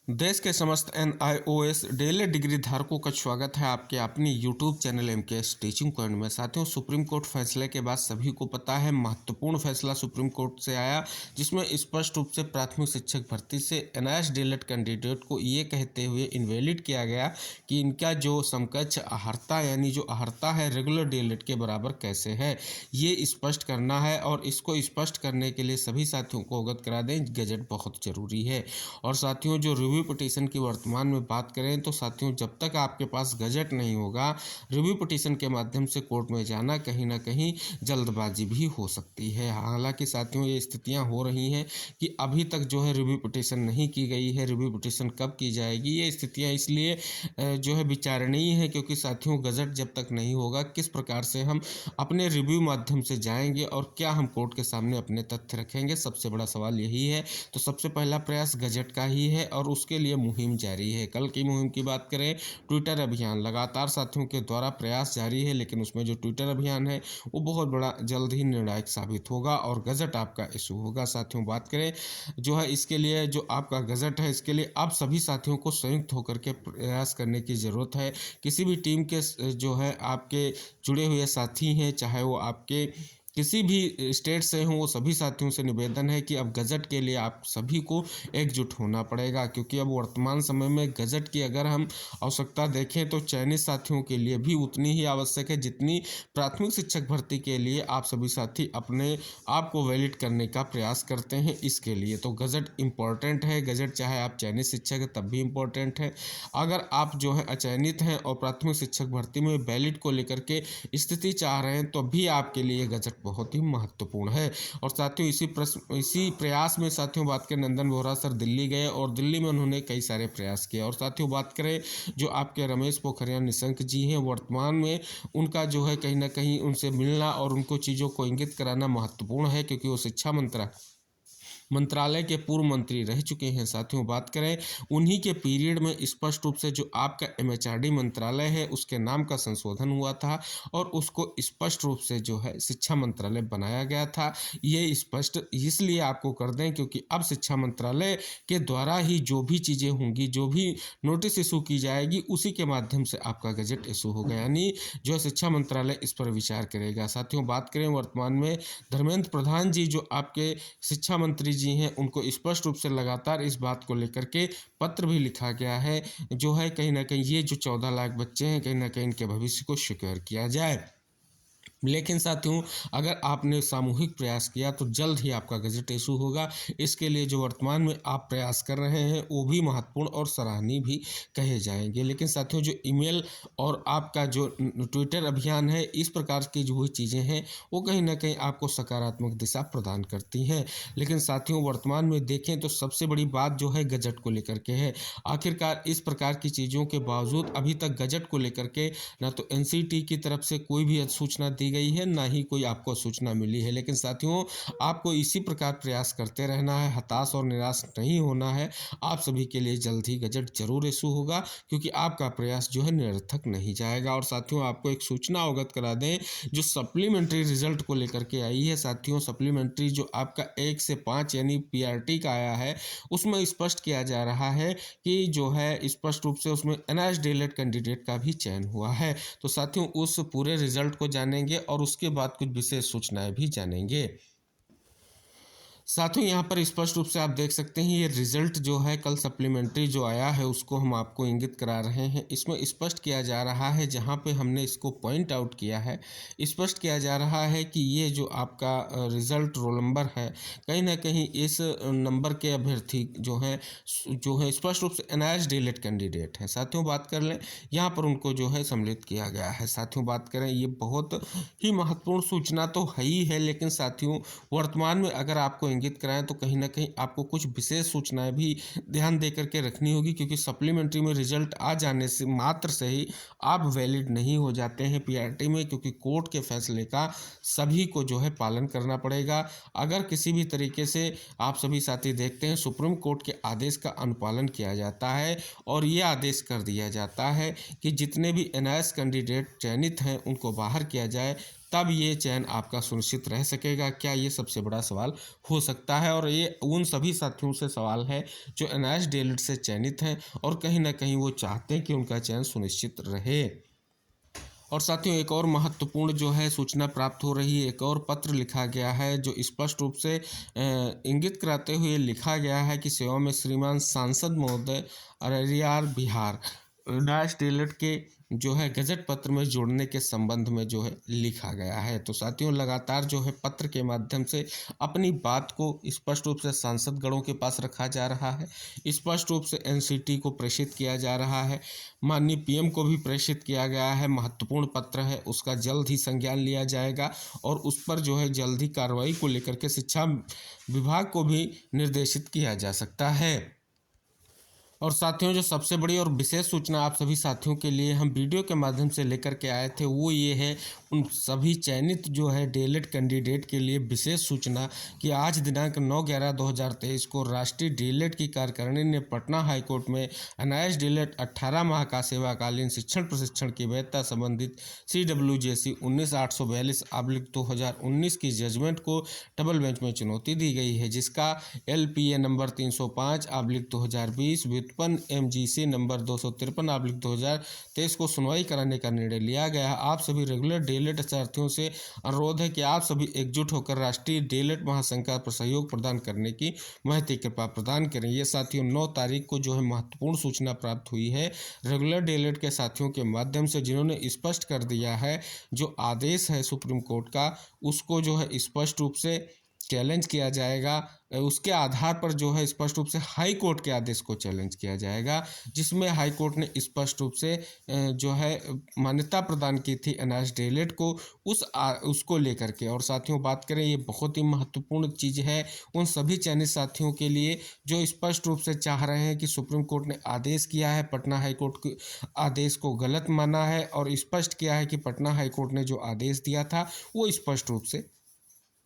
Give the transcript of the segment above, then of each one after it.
देश के समस्त NIOS डीएलएड डिग्री धारकों का स्वागत है आपके अपनी YouTube channel MKS teaching point में। साथियों, सुप्रीम कोर्ट फैसले के बाद सभी को पता है महत्वपूर्ण फैसला सुप्रीम कोर्ट से आया, जिसमें स्पष्ट रूप से प्राथमिक शिक्षक भर्ती से NIOS डीएलएड कैंडिडेट को ये कहते हुए इनवैलिड किया गया कि इनका जो समकक्ष अहर्ता यानी जो अहर्ता है रेगुलर डीएलएड के बराबर कैसे है, ये स्पष्ट करना है। और इसको स्पष्ट करने के लिए सभी साथियों को अवगत करा दें, गजट बहुत जरूरी है। और साथियों, जो रिव्यू पिटीशन की वर्तमान में बात करें तो साथियों, जब तक आपके पास गजट नहीं होगा, रिव्यू पिटीशन के माध्यम से कोर्ट में जाना कहीं ना कहीं जल्दबाजी भी हो सकती है। हालांकि साथियों, ये स्थितियां हो रही हैं कि अभी तक जो है रिव्यू पिटीशन नहीं की गई है। रिव्यू पिटीशन कब की जाएगी, ये स्थितियां इसलिए जो है विचारणीय है क्योंकि साथियों, गजट जब तक नहीं होगा, किस प्रकार से हम अपने रिव्यू माध्यम से जाएंगे और क्या हम कोर्ट के सामने अपने तथ्य रखेंगे, सबसे बड़ा सवाल यही है। तो सबसे पहला प्रयास गजट का ही है और उसके लिए मुहिम जारी है। कल की मुहिम की बात करें, ट्विटर अभियान लगातार साथियों के द्वारा प्रयास जारी है, लेकिन उसमें जो ट्विटर अभियान है वो बहुत बड़ा जल्द ही निर्णायक साबित होगा और गजट आपका इशू होगा। साथियों, बात करें जो है इसके लिए जो आपका गजट है, इसके लिए आप सभी साथियों को संयुक्त होकर के प्रयास करने की ज़रूरत है। किसी भी टीम के जो है आपके जुड़े हुए साथी हैं, चाहे वो आपके किसी भी स्टेट से हों, वो सभी साथियों से निवेदन है कि अब गजट के लिए आप सभी को एकजुट होना पड़ेगा, क्योंकि अब वर्तमान समय में गजट की अगर हम आवश्यकता देखें तो चयनित साथियों के लिए भी उतनी ही आवश्यक है जितनी प्राथमिक शिक्षक भर्ती के लिए आप सभी साथी अपने आप को वैलिड करने का प्रयास करते हैं। इसके लिए तो गजट इम्पॉर्टेंट है। गजट चाहे आप चयनित शिक्षक हैं तब भी इम्पॉर्टेंट है। अगर आप जो है अचयनित हैं और प्राथमिक शिक्षक भर्ती में वैलिड को लेकर के स्थिति चाह रहे हैं तो भी आपके लिए गजट बहुत ही महत्वपूर्ण है। और साथियों, इसी प्रयास में साथियों बात करें, नंदन वोहरा सर दिल्ली गए और दिल्ली में उन्होंने कई सारे प्रयास किए। और साथियों, बात करें जो आपके रमेश पोखरियाल निशंक जी हैं, वर्तमान में उनका जो है कहीं ना कहीं उनसे मिलना और उनको चीज़ों को इंगित कराना महत्वपूर्ण है, क्योंकि वो शिक्षा मंत्रालय के पूर्व मंत्री रह चुके हैं। साथियों, बात करें उन्हीं के पीरियड में स्पष्ट रूप से जो आपका MHRD मंत्रालय है उसके नाम का संशोधन हुआ था और उसको स्पष्ट रूप से जो है शिक्षा मंत्रालय बनाया गया था। ये स्पष्ट इसलिए आपको कर दें क्योंकि अब शिक्षा मंत्रालय के द्वारा ही जो भी चीज़ें होंगी, जो भी नोटिस इशू की जाएगी, उसी के माध्यम से आपका गजट इशू होगा, यानी जो शिक्षा मंत्रालय इस पर विचार करेगा। साथियों, बात करें वर्तमान में धर्मेंद्र प्रधान जी जो आपके शिक्षा मंत्री जी हैं, उनको स्पष्ट रूप से लगातार इस बात को लेकर के पत्र भी लिखा गया है, जो है कहीं ना कहीं ये जो 14 लाख बच्चे हैं, कहीं ना कहीं इनके भविष्य को सिक्योर किया जाए। लेकिन साथियों, अगर आपने सामूहिक प्रयास किया तो जल्द ही आपका गजट इशू होगा। इसके लिए जो वर्तमान में आप प्रयास कर रहे हैं वो भी महत्वपूर्ण और सराहनीय भी कहे जाएंगे। लेकिन साथियों, जो ईमेल और आपका जो ट्विटर अभियान है, इस प्रकार की जो हुई चीज़ें हैं वो कहीं ना कहीं आपको सकारात्मक दिशा प्रदान करती हैं। लेकिन साथियों, वर्तमान में देखें तो सबसे बड़ी बात जो है गजट को लेकर के है। आखिरकार इस प्रकार की चीज़ों के बावजूद अभी तक गजट को लेकर के ना तो NCT की तरफ से कोई भी सूचना दी गई है, ना ही कोई आपको सूचना मिली है। लेकिन साथियों, आपको इसी प्रकार प्रयास करते रहना है, हताश और निराश नहीं होना है। आप सभी के लिए जल्द ही गजट जरूर इशू होगा, क्योंकि आपका प्रयास जो है निरर्थक नहीं जाएगा। और साथियों, आपको एक सूचना अवगत करा दें, जो सप्लीमेंट्री रिजल्ट को लेकर के आई है। साथियों, सप्लीमेंट्री जो आपका 1 से 5 यानी PRT का आया है, उसमें स्पष्ट किया जा रहा है कि जो है स्पष्ट रूप से उसमें NIOS डीएलएड कैंडिडेट का भी चयन हुआ है। तो साथियों, उस पूरे रिजल्ट को जानेंगे और उसके बाद कुछ विशेष सूचनाएं भी जानेंगे। साथियों, यहाँ पर स्पष्ट रूप से आप देख सकते हैं ये रिजल्ट जो है कल सप्लीमेंट्री जो आया है उसको हम आपको इंगित करा रहे हैं। इसमें स्पष्ट किया जा रहा है, जहाँ पे हमने इसको पॉइंट आउट किया है, स्पष्ट किया जा रहा है कि ये जो आपका रिजल्ट रोल नंबर है, कहीं ना कहीं इस नंबर के अभ्यर्थी जो है स्पष्ट रूप से NIOS डीएलएड कैंडिडेट है। साथियों, बात कर लें, यहाँ पर उनको जो है सम्मिलित किया गया है। साथियों, बात करें, ये बहुत ही महत्वपूर्ण सूचना तो है ही है, लेकिन साथियों वर्तमान में अगर आपको इंगित कराएं तो कहीं ना कहीं आपको कुछ विशेष सूचनाएं भी ध्यान दे करके रखनी होगी, क्योंकि सप्लीमेंट्री में रिजल्ट आ जाने से मात्र से ही आप वैलिड नहीं हो जाते हैं PRT में, क्योंकि कोर्ट के फैसले का सभी को जो है पालन करना पड़ेगा। अगर किसी भी तरीके से आप सभी साथी देखते हैं सुप्रीम कोर्ट के आदेश का अनुपालन किया जाता है और ये आदेश कर दिया जाता है कि जितने भी NIOS कैंडिडेट चयनित हैं उनको बाहर किया जाए, तब ये चयन आपका सुनिश्चित रह सकेगा क्या, ये सबसे बड़ा सवाल हो सकता है। और ये उन सभी साथियों से सवाल है जो एनआईएएस डीएलएड से चयनित हैं और कहीं ना कहीं वो चाहते हैं कि उनका चयन सुनिश्चित रहे। और साथियों, एक और महत्वपूर्ण जो है सूचना प्राप्त हो रही है, एक और पत्र लिखा गया है जो स्पष्ट रूप से इंगित कराते हुए लिखा गया है कि सेवा में श्रीमान सांसद महोदय अररिया बिहार एनआईएएस डीएलएड के जो है गजट पत्र में जोड़ने के संबंध में जो है लिखा गया है। तो साथियों, लगातार जो है पत्र के माध्यम से अपनी बात को स्पष्ट रूप से सांसदगणों के पास रखा जा रहा है, स्पष्ट रूप से एनसीटी को प्रेषित किया जा रहा है, माननीय पीएम को भी प्रेषित किया गया है। महत्वपूर्ण पत्र है, उसका जल्द ही संज्ञान लिया जाएगा और उस पर जो है जल्द ही कार्रवाई को लेकर के शिक्षा विभाग को भी निर्देशित किया जा सकता है। और साथियों, जो सबसे बड़ी और विशेष सूचना आप सभी साथियों के लिए हम वीडियो के माध्यम से लेकर के आए थे वो ये है उन सभी चयनित जो है डीएलएड कैंडिडेट के लिए विशेष सूचना कि आज दिनांक 9/11/2023 को राष्ट्रीय डीएलएड की कार्यकारिणी ने पटना हाईकोर्ट में एनआईएएस डीएलएड 18 माह का सेवाकालीन शिक्षण प्रशिक्षण की वैधता संबंधित CWJC 19/842/2019 की जजमेंट को डबल बेंच में चुनौती दी गई है, जिसका LPA नंबर 305/2020 व्युत्पन्न MGC नंबर 253/2023 को सुनवाई कराने का निर्णय लिया गया है। आप सभी रेगुलर डीएलएड अभ्यर्थियों से अनुरोध है कि आप सभी एकजुट होकर राष्ट्रीय डीएलएड महासंघ पर सहयोग प्रदान करने की महती कृपा प्रदान करें। ये साथियों 9 तारीख को जो है महत्वपूर्ण सूचना प्राप्त हुई है रेगुलर डीएलएड के साथियों के माध्यम से, जिन्होंने स्पष्ट कर दिया है जो आदेश है सुप्रीम कोर्ट का उसको जो है स्पष्ट रूप से चैलेंज किया जाएगा। उसके आधार पर जो है स्पष्ट रूप से हाई कोर्ट के आदेश को चैलेंज किया जाएगा, जिसमें हाई कोर्ट ने स्पष्ट रूप से जो है मान्यता प्रदान की थी एनआईएएस डीएलएड को उसको लेकर के। और साथियों, बात करें ये बहुत ही महत्वपूर्ण चीज़ है उन सभी चयनित साथियों के लिए जो स्पष्ट रूप से चाह रहे हैं कि सुप्रीम कोर्ट ने आदेश किया है, पटना हाई कोर्ट के आदेश को गलत माना है और स्पष्ट किया है कि पटना हाई कोर्ट ने जो आदेश दिया था वो स्पष्ट रूप से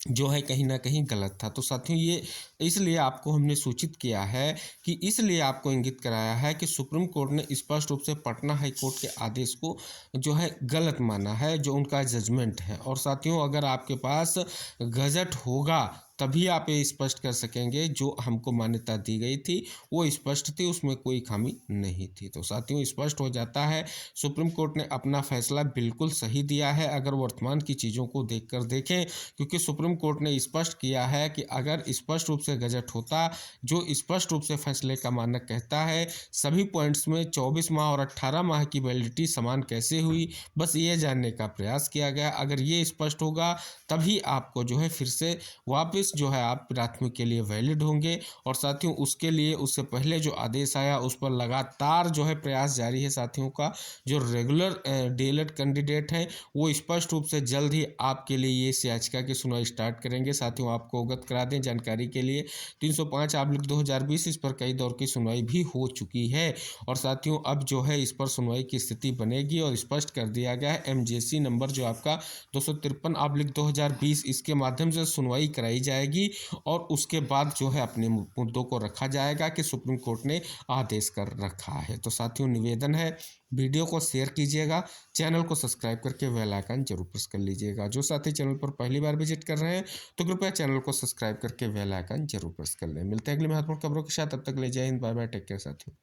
जो है कहीं ना कहीं गलत था। तो साथियों, ये इसलिए आपको हमने सूचित किया है कि इसलिए आपको इंगित कराया है कि सुप्रीम कोर्ट ने स्पष्ट रूप से पटना हाई कोर्ट के आदेश को जो है गलत माना है, जो उनका जजमेंट है। और साथियों, अगर आपके पास गजट होगा तभी आप ये स्पष्ट कर सकेंगे जो हमको मान्यता दी गई थी वो स्पष्ट थी, उसमें कोई खामी नहीं थी। तो साथियों, स्पष्ट हो जाता है सुप्रीम कोर्ट ने अपना फैसला बिल्कुल सही दिया है अगर वर्तमान की चीज़ों को देखकर देखें, क्योंकि सुप्रीम कोर्ट ने स्पष्ट किया है कि अगर स्पष्ट रूप से गजट होता जो स्पष्ट रूप से फैसले का मानक कहता है सभी पॉइंट्स में 24 माह और 18 माह की वैलिडिटी समान कैसे हुई, बस ये जानने का प्रयास किया गया। अगर ये स्पष्ट होगा तभी आपको जो है फिर से वापस जो है आप प्राथमिक के लिए वैलिड होंगे। और साथियों, उसके लिए उससे पहले जो आदेश आया उस पर लगातार जो है प्रयास जारी है साथियों का। जो रेगुलर डीएलएड कैंडिडेट हैं वो स्पष्ट रूप से जल्द ही आपके लिए ये इस याचिका की सुनवाई स्टार्ट करेंगे। साथियों, आपको अवगत करा दें जानकारी के लिए 305/2020 इस पर कई दौर की सुनवाई भी हो चुकी है। और साथियों, अब जो है इस पर सुनवाई की स्थिति बनेगी और स्पष्ट कर दिया गया है MGC नंबर जो आपका 253/2020 इसके माध्यम से सुनवाई कराई जाएगी और उसके बाद जो है अपने मुद्दों को रखा जाएगा कि सुप्रीम कोर्ट ने आदेश कर रखा है। तो साथियों, निवेदन है वीडियो को शेयर कीजिएगा, चैनल को सब्सक्राइब करके बेल आइकन जरूर प्रेस कर लीजिएगा। जो साथी चैनल पर पहली बार विजिट कर रहे हैं तो कृपया चैनल को सब्सक्राइब करके बेल आइकन जरूर प्रेस कर लें। मिलते हैं अगली महत्वपूर्ण खबरों के साथ, तब तक ले जय हिंद, बाय बाय, टेक केयर साथियों।